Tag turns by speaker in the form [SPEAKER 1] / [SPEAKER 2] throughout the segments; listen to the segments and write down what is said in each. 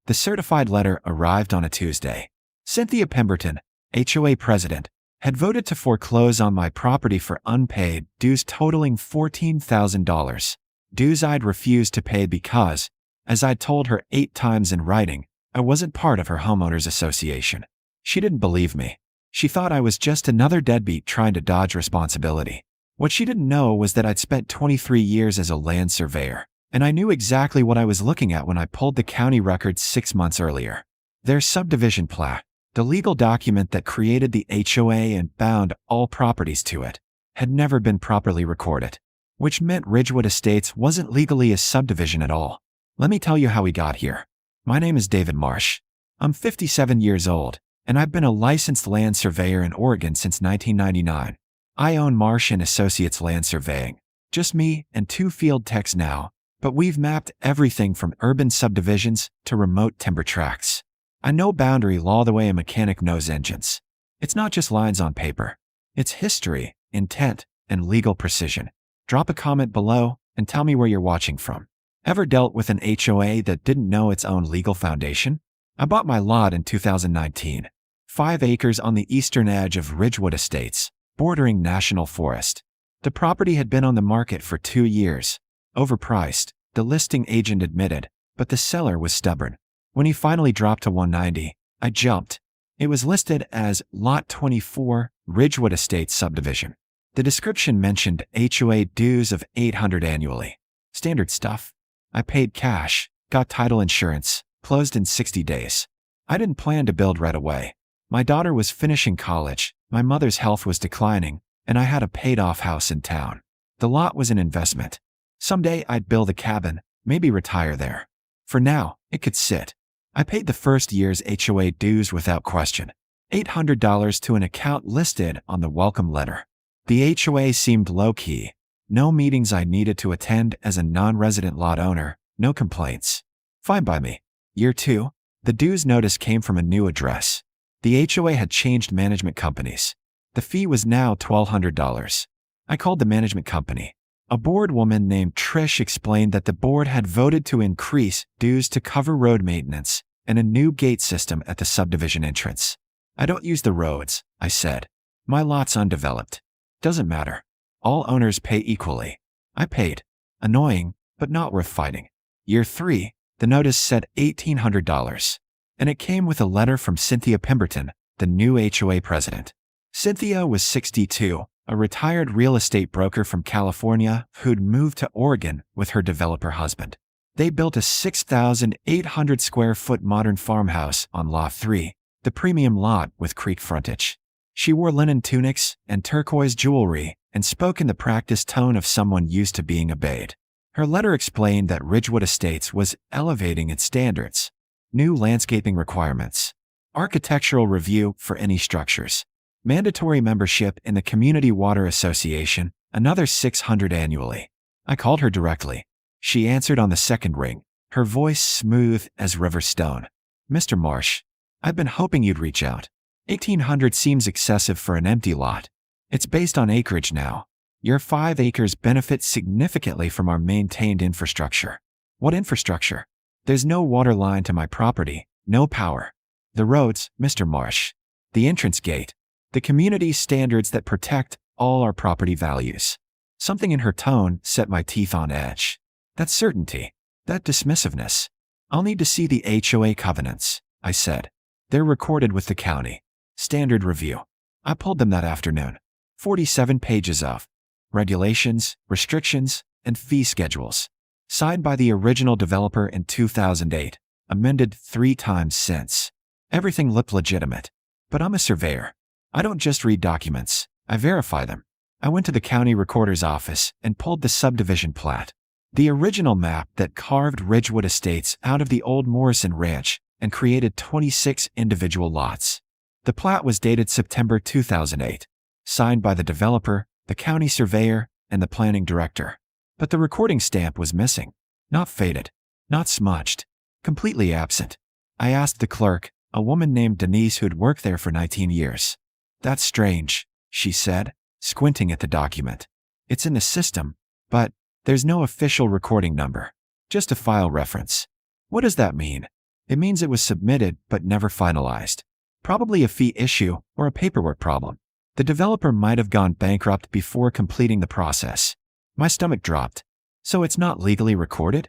[SPEAKER 1] The certified letter arrived on a Tuesday. Cynthia Pemberton, HOA president, had voted to foreclose on my property for unpaid dues totaling $14,000. Dues I'd refused to pay because, as I'd told her 8 times in writing, I wasn't part of her homeowners association. She didn't believe me. She thought I was just another deadbeat trying to dodge responsibility. What she didn't know was that I'd spent 23 years as a land surveyor, and I knew exactly what I was looking at when I pulled the county records 6 months earlier. Their subdivision plat, the legal document that created the HOA and bound all properties to it, had never been properly recorded, which meant Ridgewood Estates wasn't legally a subdivision at all. Let me tell you how we got here. My name is David Marsh. I'm 57 years old, and I've been a licensed land surveyor in Oregon since 1999. I own Marsh & Associates Land Surveying. Just me and 2 field techs now, but we've mapped everything from urban subdivisions to remote timber tracts. I know boundary law the way a mechanic knows engines. It's not just lines on paper. It's history, intent, and legal precision. Drop a comment below and tell me where you're watching from. Ever dealt with an HOA that didn't know its own legal foundation? I bought my lot in 2019. 5 acres on the eastern edge of Ridgewood Estates, bordering National Forest. The property had been on the market for 2 years. Overpriced, the listing agent admitted, but the seller was stubborn. When he finally dropped to $190, I jumped. It was listed as Lot 24, Ridgewood Estates subdivision. The description mentioned HOA dues of $800 annually. Standard stuff. I paid cash, got title insurance, closed in 60 days. I didn't plan to build right away. My daughter was finishing college, my mother's health was declining, and I had a paid-off house in town. The lot was an investment. Someday I'd build a cabin, maybe retire there. For now, it could sit. I paid the first year's HOA dues without question. $800 to an account listed on the welcome letter. The HOA seemed low-key. No meetings I needed to attend as a non-resident lot owner, no complaints. Fine by me. Year 2, the dues notice came from a new address. The HOA had changed management companies. The fee was now $1,200. I called the management company. A board woman named Trish explained that the board had voted to increase dues to cover road maintenance and a new gate system at the subdivision entrance. I don't use the roads, I said. My lot's undeveloped. Doesn't matter. All owners pay equally. I paid. Annoying, but not worth fighting. Year 3, the notice said $1,800. And it came with a letter from Cynthia Pemberton, the new HOA president. Cynthia was 62, a retired real estate broker from California who'd moved to Oregon with her developer husband. They built a 6,800 square foot modern farmhouse on Lot 3, the premium lot with creek frontage. She wore linen tunics and turquoise jewelry and spoke in the practiced tone of someone used to being obeyed. Her letter explained that Ridgewood Estates was elevating its standards. New landscaping requirements. Architectural review for any structures. Mandatory membership in the Community Water Association, another $600 annually. I called her directly. She answered on the second ring, her voice smooth as river stone. Mr. Marsh, I've been hoping you'd reach out. $1,800 seems excessive for an empty lot. It's based on acreage now. Your 5 acres benefits significantly from our maintained infrastructure. What infrastructure? There's no water line to my property, no power. The roads, Mr. Marsh. The entrance gate. The community standards that protect all our property values. Something in her tone set my teeth on edge. That certainty. That dismissiveness. I'll need to see the HOA covenants, I said. They're recorded with the county. Standard review. I pulled them that afternoon. 47 pages of regulations, restrictions, and fee schedules. Signed by the original developer in 2008, amended 3 times since. Everything looked legitimate. But I'm a surveyor. I don't just read documents, I verify them. I went to the county recorder's office and pulled the subdivision plat. The original map that carved Ridgewood Estates out of the old Morrison Ranch and created 26 individual lots. The plat was dated September 2008, signed by the developer, the county surveyor, and the planning director. But the recording stamp was missing. Not faded, not smudged, completely absent. I asked the clerk, a woman named Denise who'd worked there for 19 years. That's strange, she said, squinting at the document. It's in the system, but there's no official recording number, just a file reference. What does that mean? It means it was submitted but never finalized. Probably a fee issue or a paperwork problem. The developer might have gone bankrupt before completing the process. My stomach dropped. So it's not legally recorded?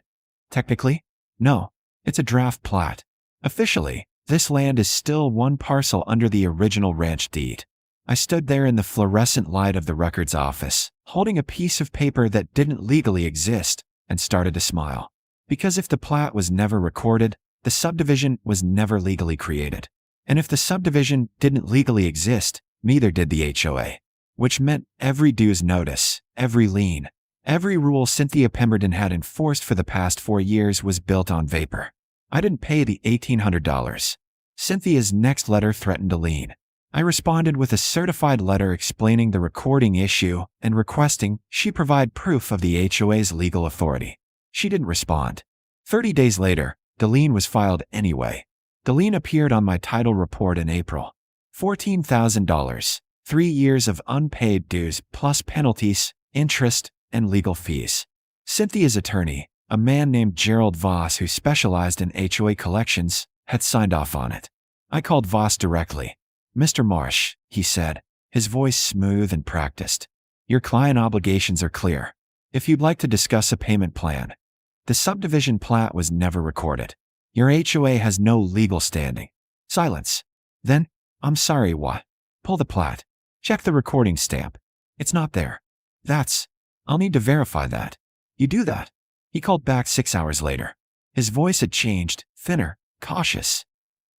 [SPEAKER 1] Technically? No. It's a draft plat. Officially, this land is still one parcel under the original ranch deed. I stood there in the fluorescent light of the records office, holding a piece of paper that didn't legally exist, and started to smile. Because if the plat was never recorded, the subdivision was never legally created. And if the subdivision didn't legally exist, neither did the HOA. Which meant every dues notice, every lien, every rule Cynthia Pemberton had enforced for the past 4 years was built on vapor. I didn't pay the $1,800. Cynthia's next letter threatened a lien. I responded with a certified letter explaining the recording issue and requesting she provide proof of the HOA's legal authority. She didn't respond. 30 days later, the lien was filed anyway. The lien appeared on my title report in April. $14,000, 3 years of unpaid dues plus penalties, interest, and legal fees. Cynthia's attorney, a man named Gerald Voss who specialized in HOA collections, had signed off on it. I called Voss directly. "Mr. Marsh," he said, his voice smooth and practiced. "Your client obligations are clear. If you'd like to discuss a payment plan." The subdivision plat was never recorded. Your HOA has no legal standing. Silence. Then, "I'm sorry, what?" "Pull the plat. Check the recording stamp. It's not there." I'll need to verify that." "You do that." He called back 6 hours later. His voice had changed, thinner, cautious.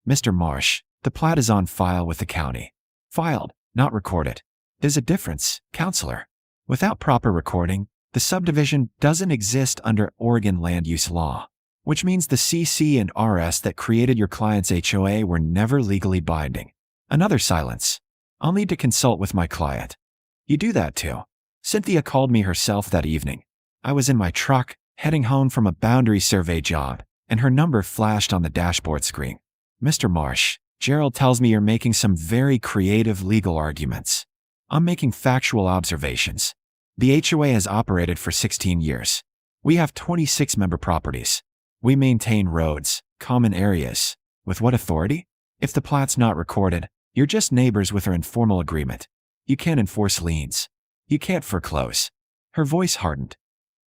[SPEAKER 1] "Mr. Marsh, the plat is on file with the county. Filed, not recorded. There's a difference, counselor. Without proper recording, the subdivision doesn't exist under Oregon land use law, which means the CC and RS that created your client's HOA were never legally binding." Another silence. "I'll need to consult with my client." "You do that too." Cynthia called me herself that evening. I was in my truck, heading home from a boundary survey job, and her number flashed on the dashboard screen. "Mr. Marsh, Gerald tells me you're making some very creative legal arguments." "I'm making factual observations. The HOA has operated for 16 years. We have 26 member properties. We maintain roads, common areas. With what authority? If the plat's not recorded, you're just neighbors with our informal agreement. You can't enforce liens. You can't foreclose." Her voice hardened.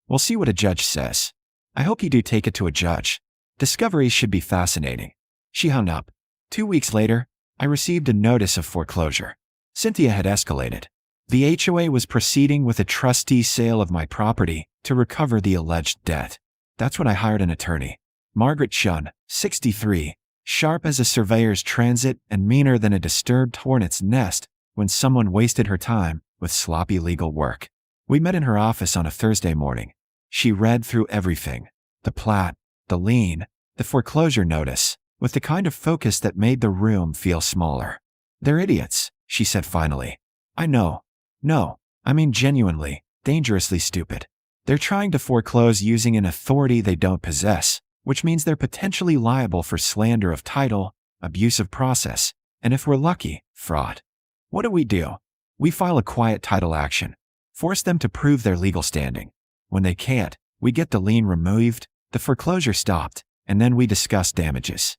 [SPEAKER 1] "We'll see what a judge says. I hope you do take it to a judge. Discovery should be fascinating." She hung up. 2 weeks later, I received a notice of foreclosure. Cynthia had escalated. The HOA was proceeding with a trustee sale of my property to recover the alleged debt. That's when I hired an attorney. Margaret Shun, 63, sharp as a surveyor's transit and meaner than a disturbed hornet's nest when someone wasted her time with sloppy legal work. We met in her office on a Thursday morning. She read through everything. The plat, the lien, the foreclosure notice, with the kind of focus that made the room feel smaller. "They're idiots," she said finally. "I know. No, I mean genuinely, dangerously stupid. They're trying to foreclose using an authority they don't possess, which means they're potentially liable for slander of title, abuse of process, and if we're lucky, fraud. What do? We file a quiet title action. Force them to prove their legal standing. When they can't, we get the lien removed, the foreclosure stopped, and then we discuss damages."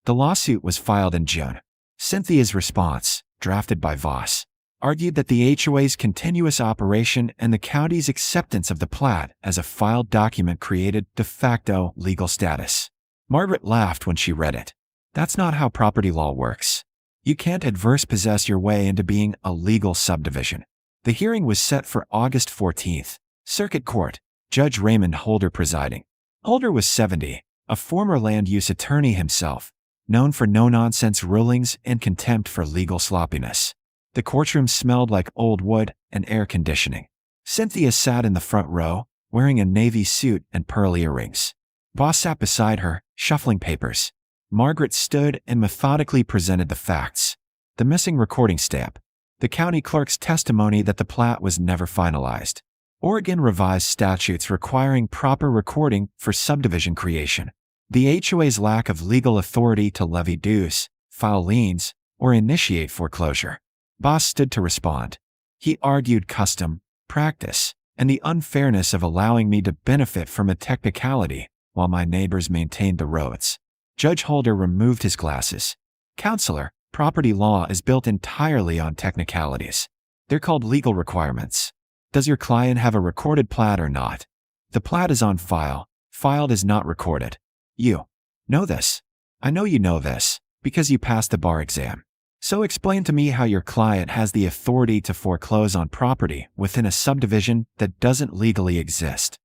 [SPEAKER 1] The lawsuit was filed in June. Cynthia's response, drafted by Voss, argued that the HOA's continuous operation and the county's acceptance of the plat as a filed document created de facto legal status. Margaret laughed when she read it. "That's not how property law works. You can't adverse possess your way into being a legal subdivision." The hearing was set for August 14th. Circuit Court, Judge Raymond Holder presiding. Holder was 70, a former land use attorney himself, known for no-nonsense rulings and contempt for legal sloppiness. The courtroom smelled like old wood and air conditioning. Cynthia sat in the front row, wearing a navy suit and pearl earrings. Voss sat beside her, shuffling papers. Margaret stood and methodically presented the facts. The missing recording stamp. The county clerk's testimony that the plat was never finalized. Oregon revised statutes requiring proper recording for subdivision creation. The HOA's lack of legal authority to levy dues, file liens, or initiate foreclosure. Voss stood to respond. He argued custom, practice, and the unfairness of allowing me to benefit from a technicality while my neighbors maintained the roads. Judge Holder removed his glasses. Counselor, property law is built entirely on technicalities. They're called legal requirements. Does your client have a recorded plat or not? The plat is on file. Filed is not recorded. You know this. I know you know this, because you passed the bar exam. So explain to me how your client has the authority to foreclose on property within a subdivision that doesn't legally exist.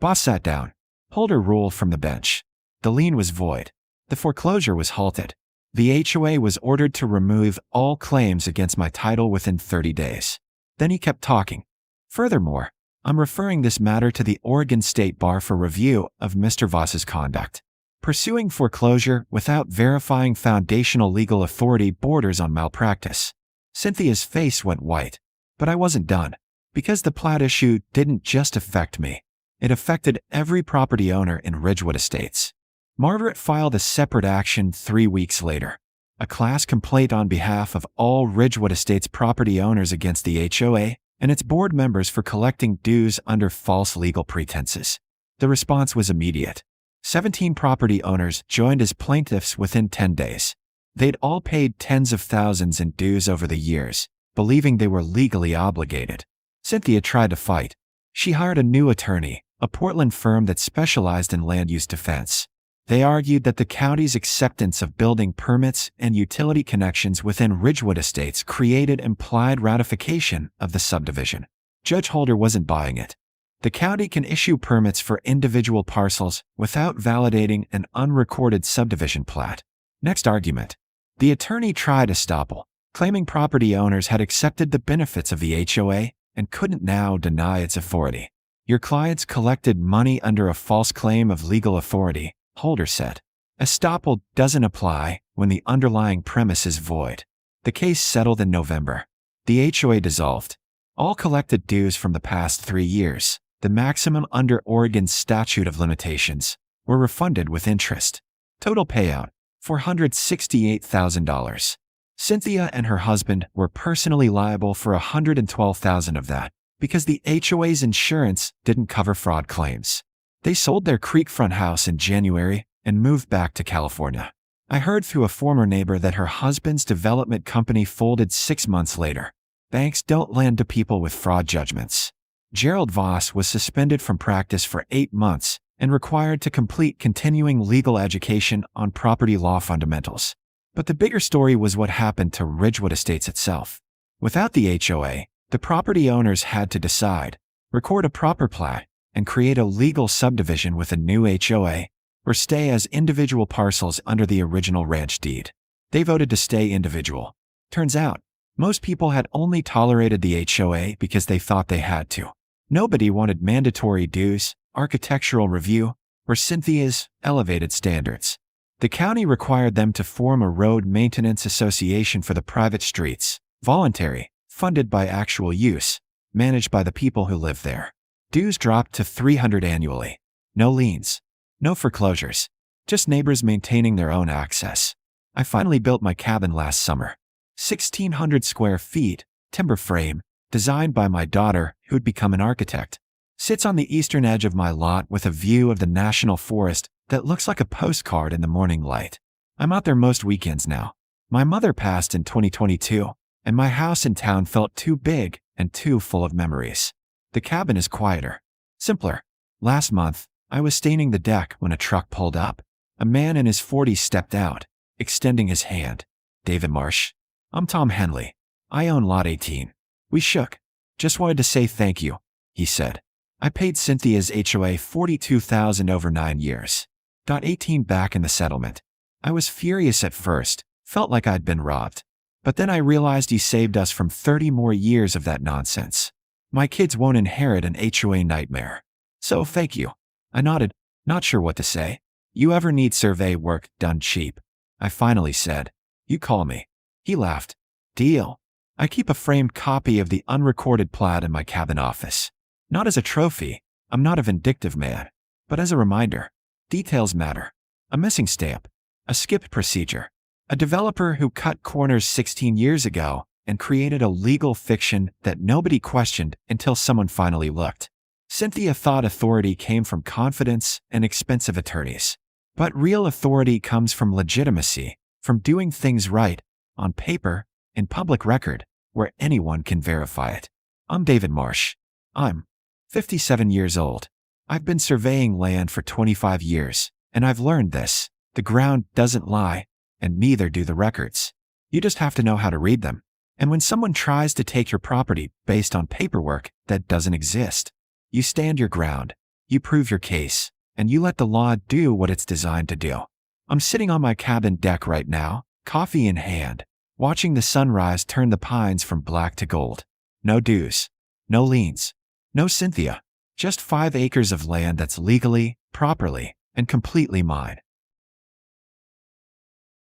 [SPEAKER 1] Boss sat down. Holder ruled from the bench. The lien was void. The foreclosure was halted. The HOA was ordered to remove all claims against my title within 30 days. Then he kept talking. Furthermore, I'm referring this matter to the Oregon State Bar for review of Mr. Voss's conduct. Pursuing foreclosure without verifying foundational legal authority borders on malpractice. Cynthia's face went white. But I wasn't done. Because the plat issue didn't just affect me. It affected every property owner in Ridgewood Estates. Margaret filed a separate action 3 weeks later. A class complaint on behalf of all Ridgewood Estates property owners against the HOA and its board members for collecting dues under false legal pretenses. The response was immediate. 17 property owners joined as plaintiffs within 10 days. They'd all paid tens of thousands in dues over the years, believing they were legally obligated. Cynthia tried to fight. She hired a new attorney, a Portland firm that specialized in land use defense. They argued that the county's acceptance of building permits and utility connections within Ridgewood Estates created implied ratification of the subdivision. Judge Holder wasn't buying it. The county can issue permits for individual parcels without validating an unrecorded subdivision plat. Next argument. The attorney tried estoppel, claiming property owners had accepted the benefits of the HOA and couldn't now deny its authority. Your clients collected money under a false claim of legal authority, Holder said. Estoppel doesn't apply when the underlying premise is void. The case settled in November. The HOA dissolved. All collected dues from the past 3 years, the maximum under Oregon's statute of limitations, were refunded with interest. Total payout, $468,000. Cynthia and her husband were personally liable for $112,000 of that because the HOA's insurance didn't cover fraud claims. They sold their creekfront house in January and moved back to California. I heard through a former neighbor that her husband's development company folded 6 months later. Banks don't lend to people with fraud judgments. Gerald Voss was suspended from practice for 8 months and required to complete continuing legal education on property law fundamentals. But the bigger story was what happened to Ridgewood Estates itself. Without the HOA, the property owners had to decide, record a proper plat, and create a legal subdivision with a new HOA, or stay as individual parcels under the original ranch deed. They voted to stay individual. Turns out, most people had only tolerated the HOA because they thought they had to. Nobody wanted mandatory dues, architectural review, or Cynthia's elevated standards. The county required them to form a road maintenance association for the private streets, voluntary, funded by actual use, managed by the people who live there. Dues dropped to $300 annually. No liens. No foreclosures. Just neighbors maintaining their own access. I finally built my cabin last summer. 1,600 square feet, timber frame, designed by my daughter, who'd become an architect. Sits on the eastern edge of my lot with a view of the national forest that looks like a postcard in the morning light. I'm out there most weekends now. My mother passed in 2022, and my house in town felt too big and too full of memories. The cabin is quieter, simpler. Last month, I was staining the deck when a truck pulled up. A man in his 40s stepped out, extending his hand. David Marsh. I'm Tom Henley. I own Lot 18. We shook. Just wanted to say thank you, he said. I paid Cynthia's HOA $42,000 over 9 years. Got 18 back in the settlement. I was furious at first, felt like I'd been robbed. But then I realized he saved us from 30 more years of that nonsense. My kids won't inherit an HOA nightmare. So thank you. I nodded, not sure what to say. You ever need survey work done cheap? I finally said. You call me. He laughed. Deal. I keep a framed copy of the unrecorded plat in my cabin office. Not as a trophy, I'm not a vindictive man, but as a reminder. Details matter. A missing stamp. A skipped procedure. A developer who cut corners 16 years ago and created a legal fiction that nobody questioned until someone finally looked. Cynthia thought authority came from confidence and expensive attorneys. But real authority comes from legitimacy, from doing things right, on paper, in public record, where anyone can verify it. I'm David Marsh. I'm 57 years old. I've been surveying land for 25 years, and I've learned this: the ground doesn't lie, and neither do the records. You just have to know how to read them. And when someone tries to take your property based on paperwork that doesn't exist, you stand your ground, you prove your case, and you let the law do what it's designed to do. I'm sitting on my cabin deck right now, coffee in hand, watching the sunrise turn the pines from black to gold. No dues, no liens, no Cynthia, just 5 acres of land that's legally, properly, and completely mine.